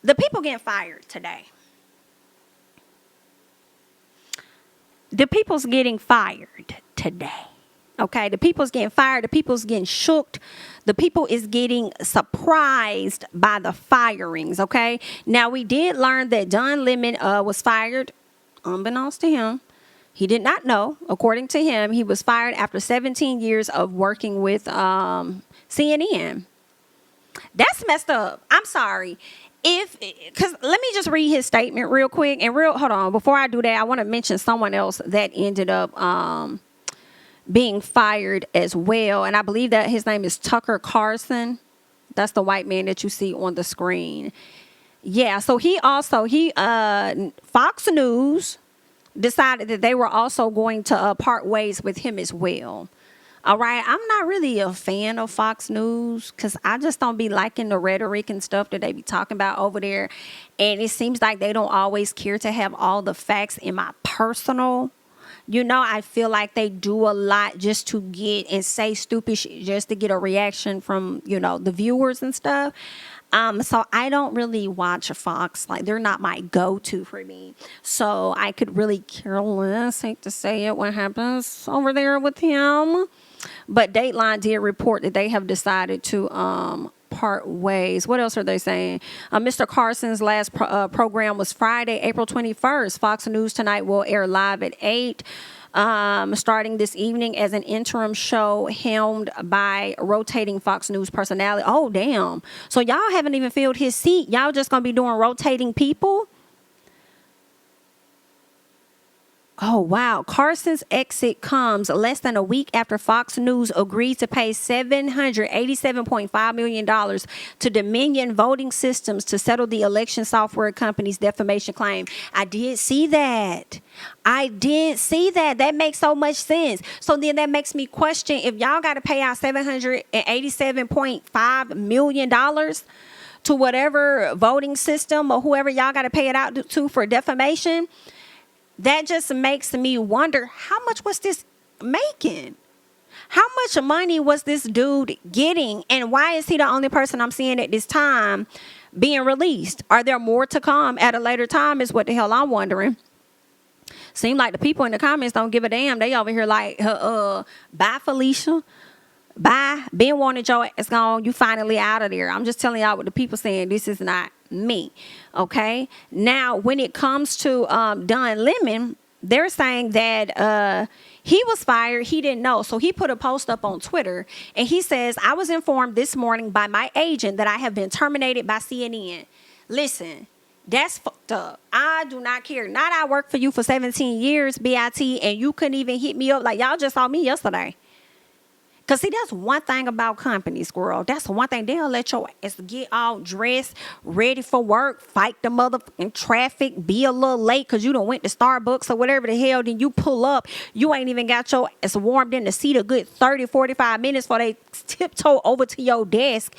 the people getting fired today. The people's getting fired today. Okay, the people's getting fired. The people's getting shook. The people is getting surprised by the firings. Okay, now we did learn that Don Lemon was fired, unbeknownst to him. He did not know. According to him, he was fired after 17 years of working with CNN. That's messed up. I'm sorry. Because let me just read his statement real quick. And hold on. Before I do that, I want to mention someone else that ended up being fired as well. And I believe that his name is Tucker Carlson. That's the white man that you see on the screen. Yeah. So Fox News decided that they were also going to part ways with him as well. All right, I'm not really a fan of Fox News because I just don't be liking the rhetoric and stuff that they be talking about over there. And it seems like they don't always care to have all the facts in my personal. I feel like they do a lot just to get and say stupid shit just to get a reaction from, the viewers and stuff. So I don't really watch Fox. Like, they're not my go-to for me. So I could really care less, hate to say it, what happens over there with him. But Dateline did report that they have decided to part ways. What else are they saying? Mr. Carson's last program was Friday, April 21st. Fox News Tonight will air live at 8. Starting this evening as an interim show helmed by rotating Fox News personality. Oh, damn. So y'all haven't even filled his seat. Y'all just going to be doing rotating people? Oh, wow. Carson's exit comes less than a week after Fox News agreed to pay $787.5 million to Dominion Voting Systems to settle the election software company's defamation claim. I did see that. That makes so much sense. So then that makes me question if y'all got to pay out $787.5 million to whatever voting system or whoever y'all got to pay it out to for defamation. That just makes me wonder, how much was this making? How much money was this dude getting? And why is he the only person I'm seeing at this time being released? Are there more to come at a later time is what the hell I'm wondering. Seem like the people in the comments don't give a damn. They over here like, bye, Felicia. Bye. Been wanted your ass gone. You finally out of there. I'm just telling y'all what the people saying. This is not me. Okay. Now, when it comes to Don Lemon, they're saying that he was fired. He didn't know. So he put a post up on Twitter and he says, I was informed this morning by my agent that I have been terminated by CNN. Listen, that's fucked up. I do not care. Not I worked for you for 17 years, BIT, and you couldn't even hit me up like y'all just saw me yesterday. Because, see, that's one thing about companies, girl. That's one thing. They'll let your ass get all dressed, ready for work, fight the motherfucking traffic, be a little late because you done went to Starbucks or whatever the hell. Then you pull up. You ain't even got your ass warmed in the seat a good 30, 45 minutes before they tiptoe over to your desk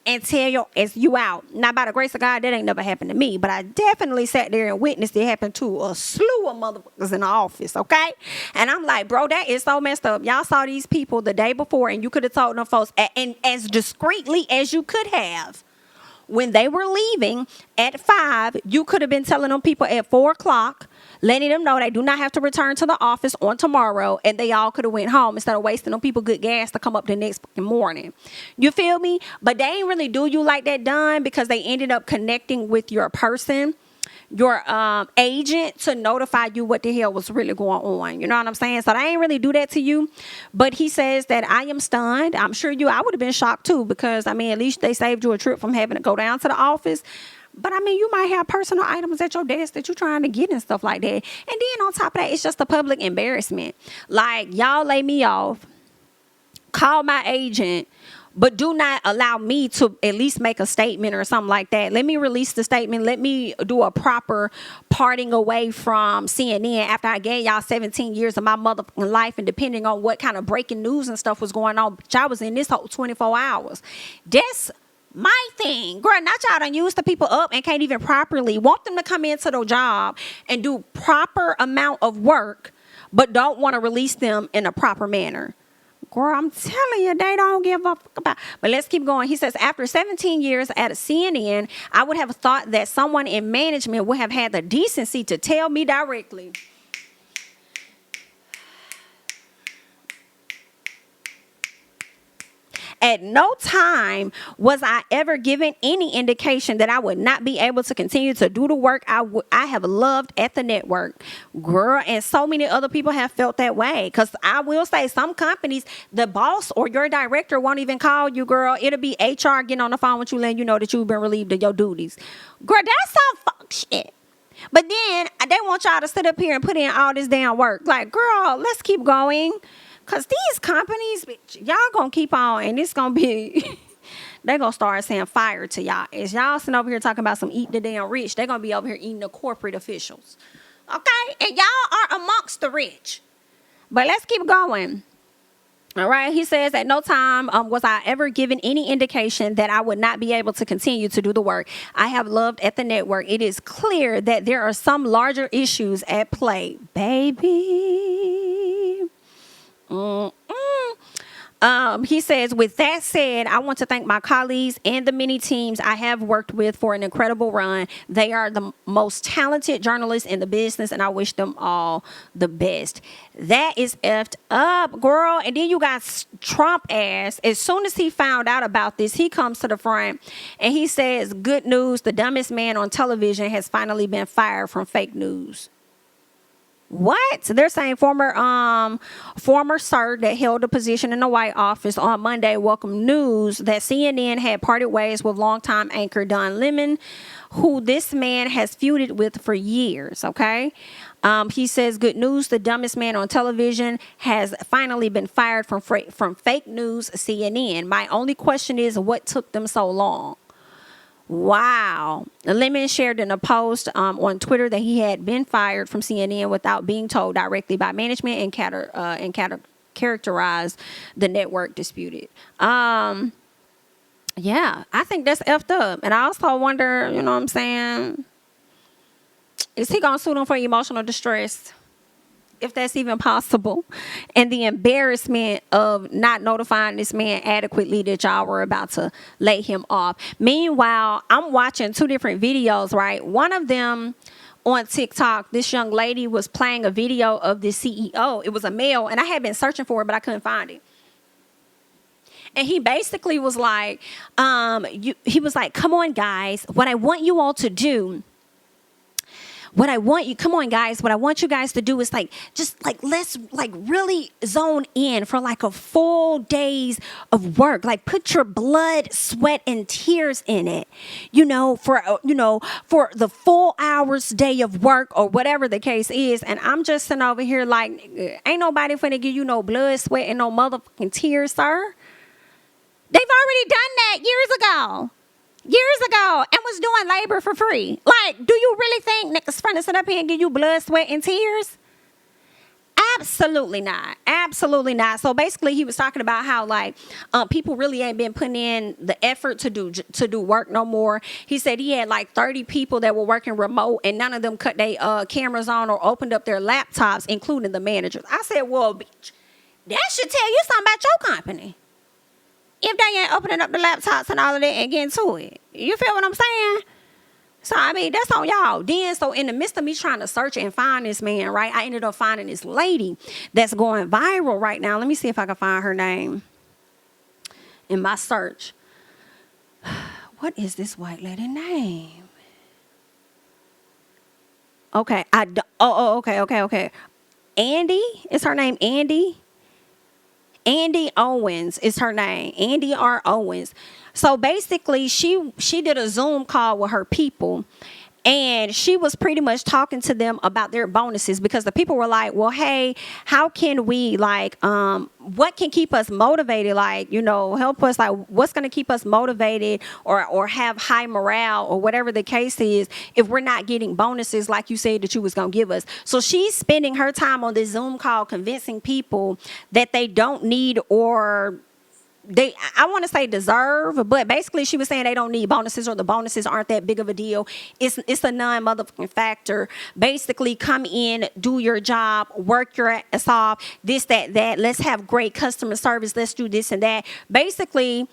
and tell your ass you out. Now, by the grace of God, that ain't never happened to me. But I definitely sat there and witnessed it happen to a slew of motherfuckers in the office, okay? And I'm like, bro, that is so messed up. Y'all saw these people the day before, and you could have told them folks, and as discreetly as you could have. When they were leaving at 5, you could have been telling them people at 4 o'clock, letting them know they do not have to return to the office on tomorrow, and they all could have went home instead of wasting them people good gas to come up the next morning. You feel me? But they ain't really do you like that, done, because they ended up connecting with your person, your agent, to notify you what the hell was really going on. You know what I'm saying? So they ain't really do that to you. But he says that I am stunned. I'm sure I would have been shocked too, because at least they saved you a trip from having to go down to the office. But you might have personal items at your desk that you're trying to get and stuff like that. And then on top of that, it's just a public embarrassment. Like, y'all lay me off, call my agent, but do not allow me to at least make a statement or something like that. Let me release the statement. Let me do a proper parting away from CNN after I gave y'all 17 years of my motherfucking life, and depending on what kind of breaking news and stuff was going on, y'all was in this whole 24 hours. That's my thing. Girl, not y'all done use the people up and can't even properly want them to come into the job and do proper amount of work, but don't want to release them in a proper manner. Girl, I'm telling you, they don't give a fuck about. But let's keep going. He says, after 17 years at CNN, I would have thought that someone in management would have had the decency to tell me directly. At no time was I ever given any indication that I would not be able to continue to do the work I have loved at the network. Girl, and so many other people have felt that way. Because I will say, some companies, the boss or your director won't even call you, girl. It'll be HR getting on the phone with you, letting you know that you've been relieved of your duties. Girl, that's some fuck shit. But then they want y'all to sit up here and put in all this damn work. Like, girl, let's keep going. Because these companies, bitch, y'all going to keep on, and it's going to be, they're going to start saying fire to y'all. As y'all sitting over here talking about some eat the damn rich, they're going to be over here eating the corporate officials. Okay? And y'all are amongst the rich. But let's keep going. All right, he says, at no time was I ever given any indication that I would not be able to continue to do the work I have loved at the network. It is clear that there are some larger issues at play, baby. He says, with that said, I want to thank my colleagues and the many teams I have worked with for an incredible run. They are the most talented journalists in the business, and I wish them all the best. That is effed up, girl. And then you got Trump ass. As soon as he found out about this, he comes to the front and he says, good news, the dumbest man on television has finally been fired from fake news. What? They're saying former sir that held a position in the White Office on Monday welcomed news that CNN had parted ways with longtime anchor Don Lemon, who this man has feuded with for years. Okay. He says, good news, the dumbest man on television has finally been fired from fake news CNN. My only question is, what took them so long? Wow. Lemon shared in a post on Twitter that he had been fired from CNN without being told directly by management and characterized the network disputed. Yeah, I think that's effed up. And I also wonder, you know what I'm saying, is he going to sue them for emotional distress? If that's even possible, and the embarrassment of not notifying this man adequately that y'all were about to lay him off. Meanwhile, I'm watching two different videos, right? One of them on TikTok, this young lady was playing a video of the CEO. It was a male, and I had been searching for it, but I couldn't find it. And he basically was like, he was like, come on, guys, what I want you all to do, come on, guys, what I want you guys to do is let's really zone in for like a full days of work. Like, put your blood, sweat, and tears in it, for the full hours day of work or whatever the case is. And I'm just sitting over here like, ain't nobody finna give you no blood, sweat, and no motherfucking tears, sir. They've already done that years ago, and was doing labor for free. Like, do you really think niggas finna sit up here and give you blood, sweat, and tears? Absolutely not. Absolutely not. So basically, he was talking about how people really ain't been putting in the effort to do work no more. He said he had like 30 people that were working remote, and none of them cut their cameras on or opened up their laptops, including the managers. I said, well, bitch, that should tell you something about your company. If they ain't opening up the laptops and all of that and getting to it. You feel what I'm saying? So, I mean, that's on y'all. Then, so in the midst of me trying to search and find this man, right, I ended up finding this lady that's going viral right now. Let me see if I can find her name in my search. What is this white lady name? Okay. Okay. Andy? Is her name Andy? Andy Owens is her name. Andy R. Owens. So basically, she did a Zoom call with her people, and she was pretty much talking to them about their bonuses, because the people were like, well, hey, how can we what can keep us motivated? Help us, what's going to keep us motivated or have high morale or whatever the case is if we're not getting bonuses like you said that you was going to give us. So she's spending her time on this Zoom call convincing people that they don't need or I want to say deserve, but basically she was saying they don't need bonuses, or the bonuses aren't that big of a deal. It's a non-motherfucking factor. Basically, come in, do your job, work your ass off, this, that. Let's have great customer service. Let's do this and that. Basically,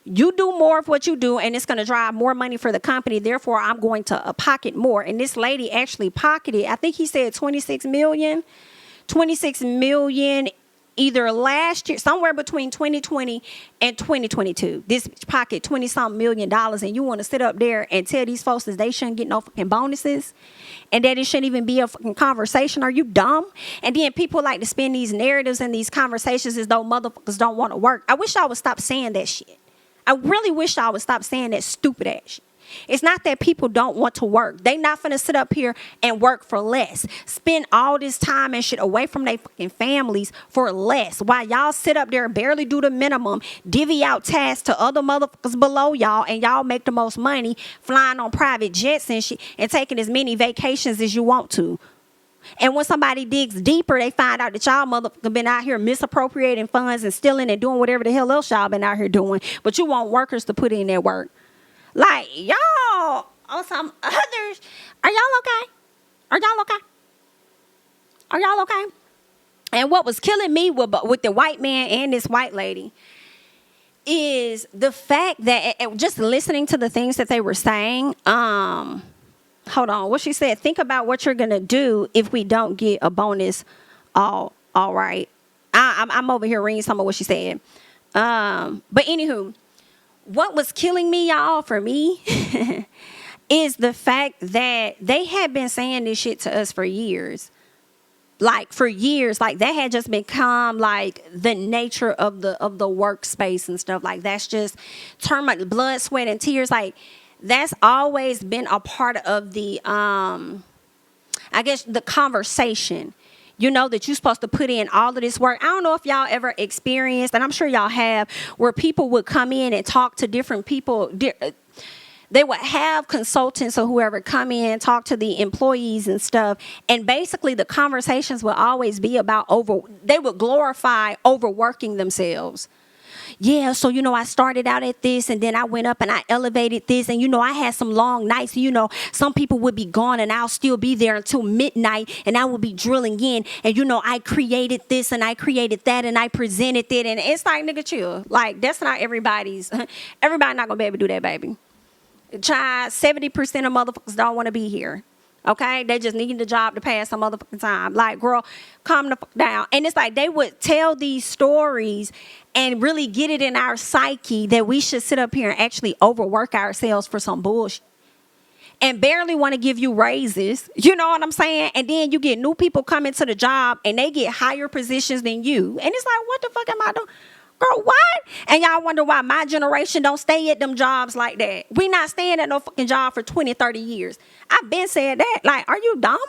you do more of what you do, and it's going to drive more money for the company. Therefore, I'm going to pocket more. And this lady actually pocketed, I think he said 26 million either last year, somewhere between 2020 and 2022. This pocket $20-something million, and you want to sit up there and tell these folks that they shouldn't get no fucking bonuses and that it shouldn't even be a fucking conversation? Are you dumb? And then people like to spin these narratives and these conversations as though motherfuckers don't want to work. I wish y'all would stop saying that shit. I really wish y'all would stop saying that stupid ass shit. It's not that people don't want to work. They not finna sit up here and work for less. Spend all this time and shit away from their fucking families for less. While y'all sit up there and barely do the minimum, divvy out tasks to other motherfuckers below y'all, and y'all make the most money flying on private jets and shit and taking as many vacations as you want to. And when somebody digs deeper, they find out that y'all motherfuckers been out here misappropriating funds and stealing and doing whatever the hell else y'all been out here doing. But you want workers to put in their work. Like, y'all, on some others, are y'all okay? Are y'all okay? Are y'all okay? And what was killing me with the white man and this white lady is the fact that, just listening to the things that they were saying, hold on, what she said, think about what you're going to do if we don't get a bonus. All right. I'm over here reading some of what she said. But anywho, what was killing me, y'all, for me, is the fact that they had been saying this shit to us for years. Like, for years. Like, that had just become, like, the nature of the workspace and stuff. Like, that's just termite, blood, sweat, and tears. Like, that's always been a part of the, I guess, the conversation. You know, that you're supposed to put in all of this work. I don't know if y'all ever experienced, and I'm sure y'all have, where people would come in and talk to different people. They would have consultants or whoever come in, talk to the employees and stuff. And basically the conversations would always be about they would glorify overworking themselves. Yeah, so, I started out at this, and then I went up and I elevated this, and, I had some long nights. Some people would be gone, and I'll still be there until midnight, and I would be drilling in, and, I created this, and I created that, and I presented it, and it's like, nigga, chill. Like, that's not everybody's not going to be able to do that, baby. Child, 70% of motherfuckers don't want to be here. Okay, they just need the job to pass some motherfucking time. Like, girl, calm the fuck down. And it's like they would tell these stories and really get it in our psyche that we should sit up here and actually overwork ourselves for some bullshit. And barely want to give you raises. You know what I'm saying? And then you get new people coming to the job and they get higher positions than you. And it's like, what the fuck am I doing? Girl, what? And y'all wonder why my generation don't stay at them jobs like that. We not staying at no fucking job for 20, 30 years. I've been saying that. Like, are you dumb?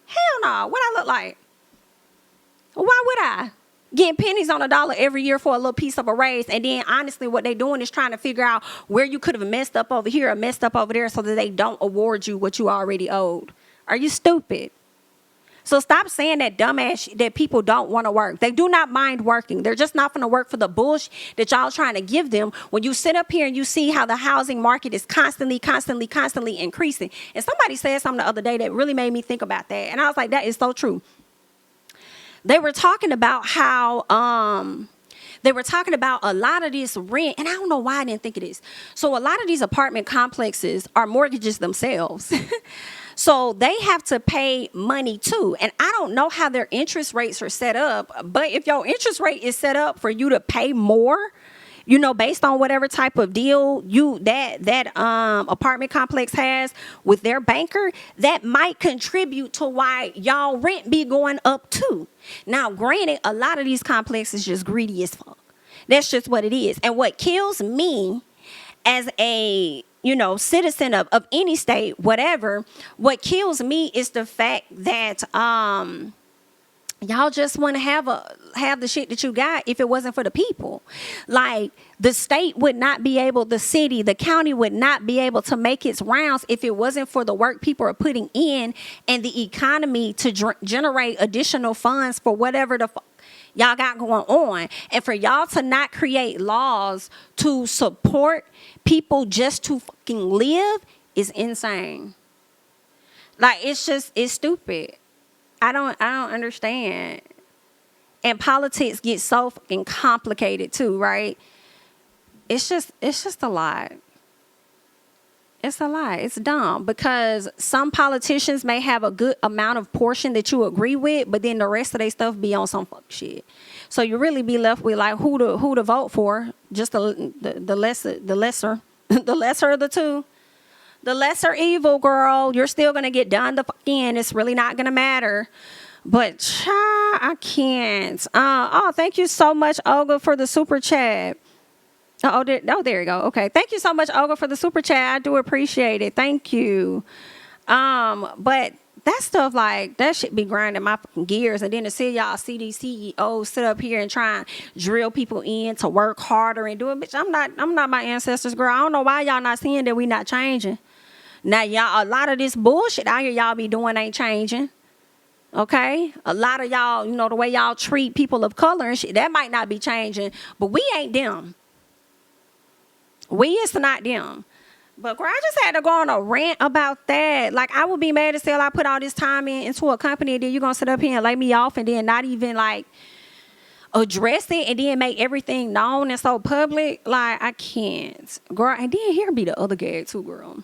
Hell no. What I look like? Why would I? Getting pennies on a dollar every year for a little piece of a raise. And then, honestly, what they doing is trying to figure out where you could have messed up over here or messed up over there so that they don't award you what you already owed. Are you stupid? So stop saying that dumbass that people don't want to work. They do not mind working. They're just not going to work for the bullshit that y'all trying to give them when you sit up here and you see how the housing market is constantly increasing. And somebody said something the other day that really made me think about that. And I was like, that is so true. They were talking about how they were talking about a lot of this rent. And I don't know why I didn't think of this. So a lot of these apartment complexes are mortgages themselves. So they have to pay money too. And I don't know how their interest rates are set up. But if your interest rate is set up for you to pay more, based on whatever type of deal that apartment complex has with their banker, that might contribute to why y'all rent be going up too. Now, granted, a lot of these complexes just greedy as fuck. That's just what it is. And what kills me as a citizen of any state, whatever, what kills me is the fact that y'all just want to have the shit that you got if it wasn't for the people. Like, the state would not be able, the city, the county would not be able to make its rounds if it wasn't for the work people are putting in and the economy to generate additional funds for whatever the y'all got going on. And for y'all to not create laws to support people just to fucking live is insane. Like, it's stupid. I don't understand. And politics get so fucking complicated too, right? It's just a lot. It's a lie. It's dumb because some politicians may have a good amount of portion that you agree with, but then the rest of their stuff be on some fuck shit. So you really be left with like who to vote for. Just the lesser the lesser of the two. The lesser evil, girl. You're still gonna get done the fuck in. It's really not gonna matter. But child, I can't. Thank you so much, Olga, for the super chat. There you go. Okay. Thank you so much, Olga, for the super chat. I do appreciate it. Thank you. But that stuff, like, that should be grinding my fucking gears. And then to see y'all see these CEOs sit up here and try and drill people in to work harder and do it. Bitch, I'm not my ancestors, girl. I don't know why y'all not seeing that we not changing. Now, y'all, a lot of this bullshit out here y'all be doing ain't changing. Okay? A lot of y'all, the way y'all treat people of color and shit, that might not be changing. But we ain't them. We is not them. But girl, I just had to go on a rant about that. Like, I would be mad as hell I put all this time into a company and then you're going to sit up here and lay me off and then not even, like, address it and then make everything known and so public. Like, I can't. Girl, and then here be the other gag too, girl.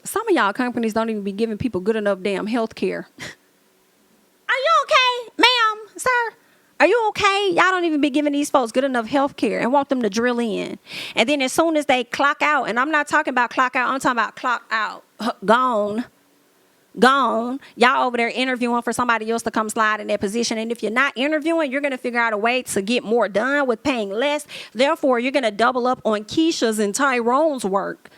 Some of y'all companies don't even be giving people good enough damn health care. Are you okay, ma'am, sir? Are you okay? Y'all don't even be giving these folks good enough health care and want them to drill in. And then as soon as they clock out, and I'm not talking about clock out, I'm talking about clock out, gone. Y'all over there interviewing for somebody else to come slide in that position. And if you're not interviewing, you're going to figure out a way to get more done with paying less. Therefore, you're going to double up on Keisha's and Tyrone's work.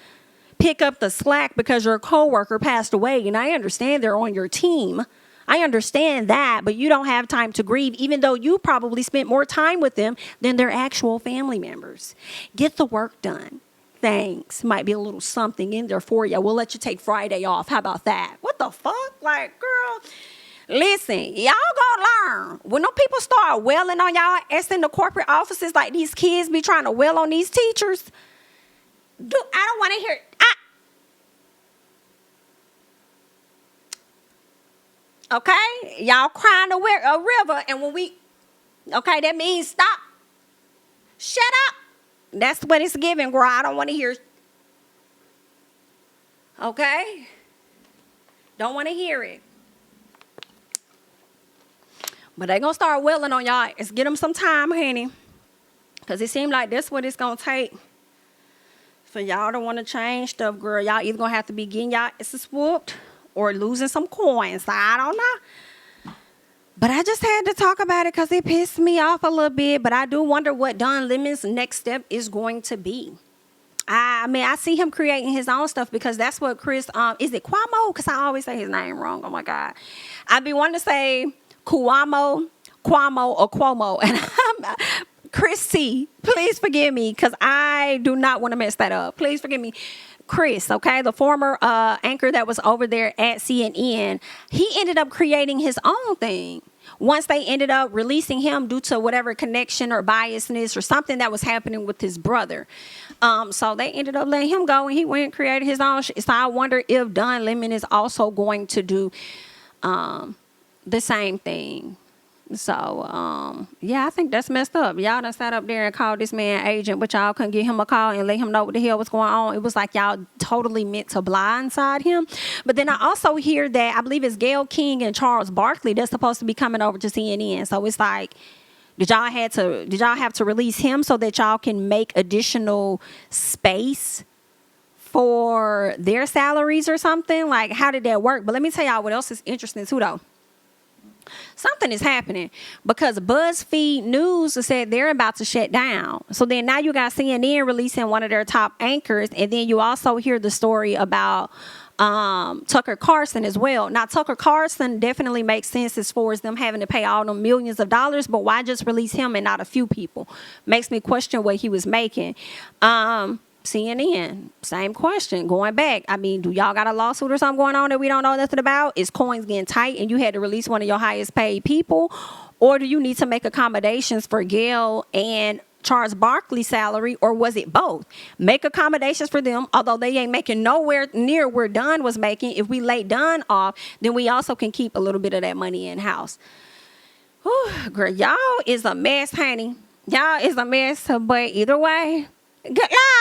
Pick up the slack because your coworker passed away. And I understand they're on your team. I understand that, but you don't have time to grieve, even though you probably spent more time with them than their actual family members. Get the work done. Thanks. Might be a little something in there for you. We'll let you take Friday off. How about that? What the fuck? Like, girl, listen, y'all gonna learn. When them people start wailing on y'all ass in the corporate offices like these kids be trying to wail on these teachers, I don't want to hear it. Okay? Y'all crying a river, and okay, that means stop. Shut up. That's what it's giving, girl. I don't want to hear. Okay? Don't want to hear it. But they going to start wailing on y'all. Let's get them some time, honey. Because it seems like that's what it's going to take for y'all to want to change stuff, girl. Y'all either going to have to be getting y'all asses whooped or losing some coins. I don't know. But I just had to talk about it because it pissed me off a little bit. But I do wonder what Don Lemon's next step is going to be. I mean, I see him creating his own stuff because that's what Chris, is it Cuomo? Because I always say his name wrong. Oh, my God. I'd be wanting to say Cuomo, or Cuomo. And Chris C., please forgive me because I do not want to mess that up. Please forgive me. Chris, okay, the former anchor that was over there at CNN, he ended up creating his own thing. Once they ended up releasing him due to whatever connection or biasness or something that was happening with his brother. So they ended up letting him go and he went and created his own shit. So I wonder if Don Lemon is also going to do the same thing. So, yeah, I think that's messed up. Y'all done sat up there and called this man agent, but y'all couldn't give him a call and let him know what the hell was going on. It was like y'all totally meant to blindside him. But then I also hear that I believe it's Gayle King and Charles Barkley that's supposed to be coming over to CNN. So it's like, did y'all have to release him so that y'all can make additional space for their salaries or something? Like, how did that work? But let me tell y'all what else is interesting too, though. Something is happening because BuzzFeed News said they're about to shut down. So then now you got CNN releasing one of their top anchors. And then you also hear the story about Tucker Carlson as well. Now, Tucker Carlson definitely makes sense as far as them having to pay all them millions of dollars. But why just release him and not a few people? Makes me question what he was making. CNN, same question. Going back, I mean, do y'all got a lawsuit or something going on that we don't know nothing about? Is coins getting tight and you had to release one of your highest paid people? Or do you need to make accommodations for Gail and Charles Barkley's salary, or was it both? Make accommodations for them, although they ain't making nowhere near where Dunn was making. If we lay Dunn off, then we also can keep a little bit of that money in-house. Girl, y'all is a mess, honey. Y'all is a mess, but either way, good luck.